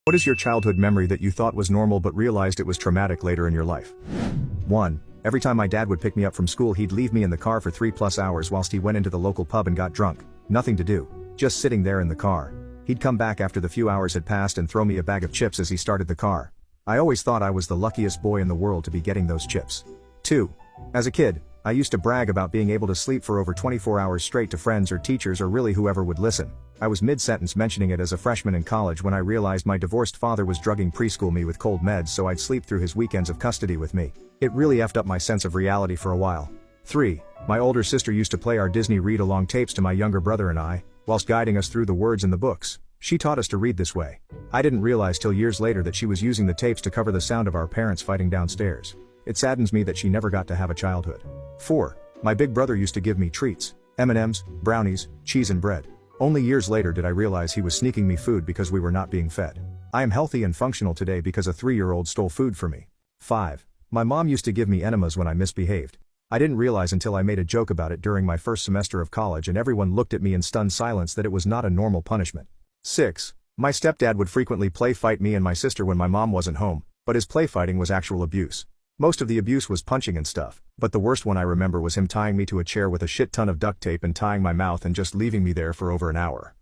What is your childhood memory that you thought was normal but realized it was traumatic later in your life? 1. Every time my dad would pick me up from school, he'd leave me in the car for 3+ hours whilst he went into the local pub and got drunk. Nothing to do. Just sitting there in the car. He'd come back after the few hours had passed and throw me a bag of chips as he started the car. I always thought I was the luckiest boy in the world to be getting those chips. 2. As a kid, I used to brag about being able to sleep for over 24 hours straight to friends or teachers or really whoever would listen. I was mid-sentence mentioning it as a freshman in college when I realized my divorced father was drugging preschool me with cold meds so I'd sleep through his weekends of custody with me. It really effed up my sense of reality for a while. 3. My older sister used to play our Disney read-along tapes to my younger brother and I, whilst guiding us through the words in the books. She taught us to read this way. I didn't realize till years later that she was using the tapes to cover the sound of our parents fighting downstairs. It saddens me that she never got to have a childhood. 4. My big brother used to give me treats, M&Ms, brownies, cheese and bread. Only years later did I realize he was sneaking me food because we were not being fed. I am healthy and functional today because a 3-year-old stole food from me. 5. My mom used to give me enemas when I misbehaved. I didn't realize until I made a joke about it during my first semester of college and everyone looked at me in stunned silence that it was not a normal punishment. 6. My stepdad would frequently play fight me and my sister when my mom wasn't home, but his play fighting was actual abuse. Most of the abuse was punching and stuff, but the worst one I remember was him tying me to a chair with a shit ton of duct tape and tying my mouth and just leaving me there for over an hour.